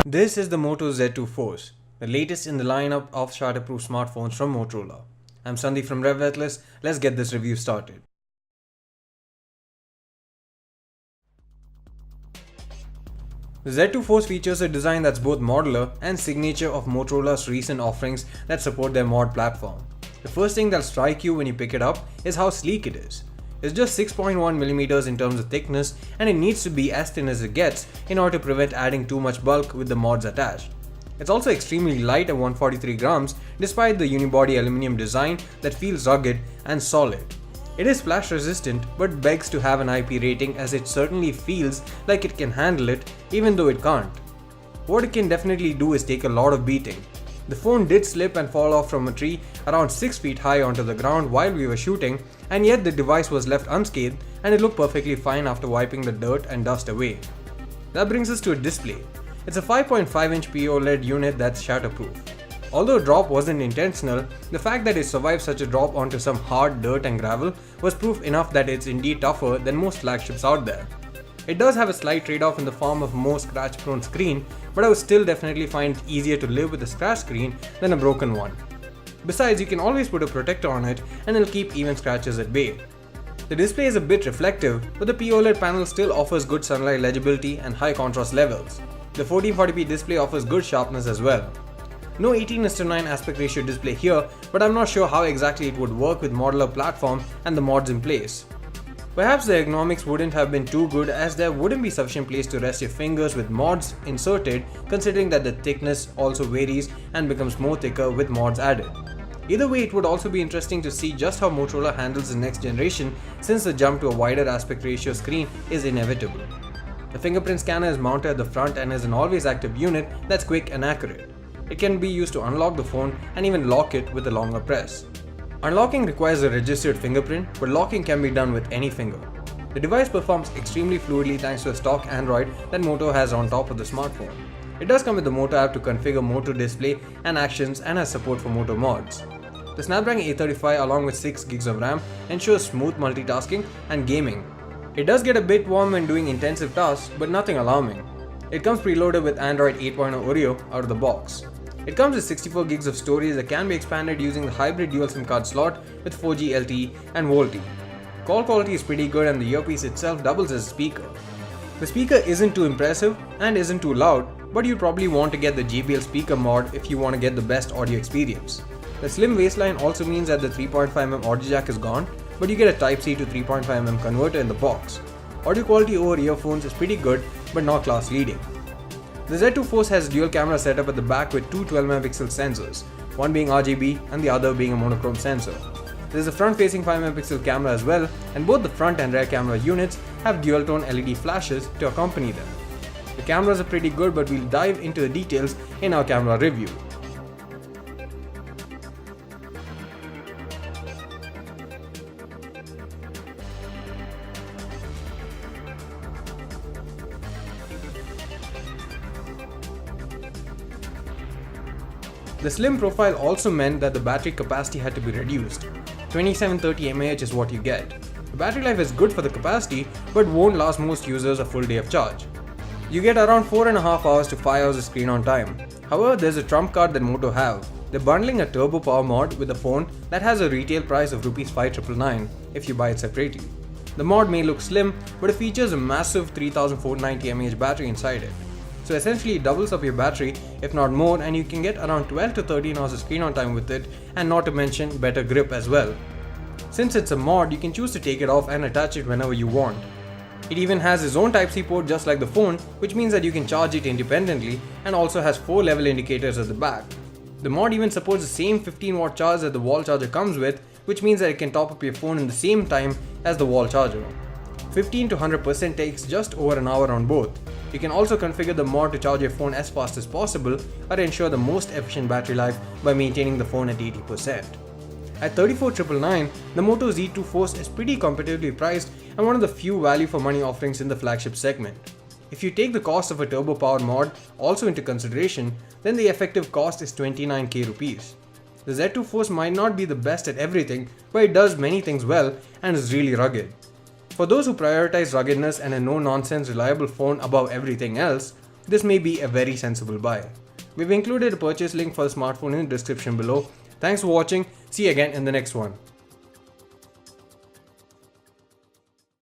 This is the Moto Z2 Force, the latest in the lineup of shatterproof smartphones from Motorola. I'm Sandeep from RevAtlas. Let's get this review started. The Z2 Force features a design that's both modular and signature of Motorola's recent offerings that support their mod platform. The first thing that'll strike you when you pick it up is how sleek it is. It's just 6.1mm in terms of thickness, and it needs to be as thin as it gets in order to prevent adding too much bulk with the mods attached. It's also extremely light at 143 grams despite the unibody aluminum design that feels rugged and solid. It is splash resistant but begs to have an IP rating, as it certainly feels like it can handle it even though it can't. What it can definitely do is take a lot of beating. The phone did slip and fall off from a tree around 6 feet high onto the ground while we were shooting, and yet the device was left unscathed and it looked perfectly fine after wiping the dirt and dust away. That brings us to a display. It's a 5.5-inch POLED unit that's shatterproof. Although drop wasn't intentional, the fact that it survived such a drop onto some hard dirt and gravel was proof enough that it's indeed tougher than most flagships out there. It does have a slight trade-off in the form of a more scratch-prone screen, but I would still definitely find it easier to live with a scratch screen than a broken one. Besides, you can always put a protector on it and it'll keep even scratches at bay. The display is a bit reflective, but the POLED panel still offers good sunlight legibility and high contrast levels. The 1440p display offers good sharpness as well. No 18:9 aspect ratio display here, but I'm not sure how exactly it would work with modular platform and the mods in place. Perhaps the ergonomics wouldn't have been too good, as there wouldn't be sufficient place to rest your fingers with mods inserted, considering that the thickness also varies and becomes more thicker with mods added. Either way, it would also be interesting to see just how Motorola handles the next generation, since the jump to a wider aspect ratio screen is inevitable. The fingerprint scanner is mounted at the front and is an always active unit that's quick and accurate. It can be used to unlock the phone and even lock it with a longer press. Unlocking requires a registered fingerprint, but locking can be done with any finger. The device performs extremely fluidly thanks to a stock Android that Moto has on top of the smartphone. It does come with the Moto app to configure Moto display and actions, and has support for Moto mods. The Snapdragon 835 along with 6GB of RAM ensures smooth multitasking and gaming. It does get a bit warm when doing intensive tasks, but nothing alarming. It comes preloaded with Android 8.0 Oreo out of the box. It comes with 64GB of storage that can be expanded using the hybrid dual SIM card slot with 4G LTE and VoLTE. Call quality is pretty good, and the earpiece itself doubles as a speaker. The speaker isn't too impressive and isn't too loud, but you probably want to get the JBL speaker mod if you want to get the best audio experience. The slim waistline also means that the 3.5mm audio jack is gone, but you get a Type-C to 3.5mm converter in the box. Audio quality over earphones is pretty good, but not class leading. The Z2 Force has a dual camera setup at the back with two 12MP sensors, one being RGB and the other being a monochrome sensor. There is a front-facing 5MP camera as well, and both the front and rear camera units have dual-tone LED flashes to accompany them. The cameras are pretty good, but we'll dive into the details in our camera review. The slim profile also meant that the battery capacity had to be reduced. 2730 mAh is what you get. The battery life is good for the capacity, but won't last most users a full day of charge. You get around 4.5 hours to 5 hours of screen on time. However, there's a trump card that Moto have. They're bundling a turbo power mod with a phone that has a retail price of Rs 5,999 if you buy it separately. The mod may look slim, but it features a massive 3490 mAh battery inside it. So essentially it doubles up your battery, if not more, and you can get around 12 to 13 hours of screen on time with it, and not to mention better grip as well. Since it's a mod, you can choose to take it off and attach it whenever you want. It even has its own Type-C port just like the phone, which means that you can charge it independently, and also has 4 level indicators at the back. The mod even supports the same 15-watt charge that the wall charger comes with, which means that it can top up your phone in the same time as the wall charger. 15 to 100% takes just over an hour on both. You can also configure the mod to charge your phone as fast as possible, or ensure the most efficient battery life by maintaining the phone at 80%. At 34,999, the Moto Z2 Force is pretty competitively priced and one of the few value for money offerings in the flagship segment. If you take the cost of a turbo power mod also into consideration, then the effective cost is 29k rupees. The Z2 Force might not be the best at everything, but it does many things well and is really rugged. For those who prioritize ruggedness and a no-nonsense reliable phone above everything else, this may be a very sensible buy. We've included a purchase link for the smartphone in the description below. Thanks for watching. See you again in the next one.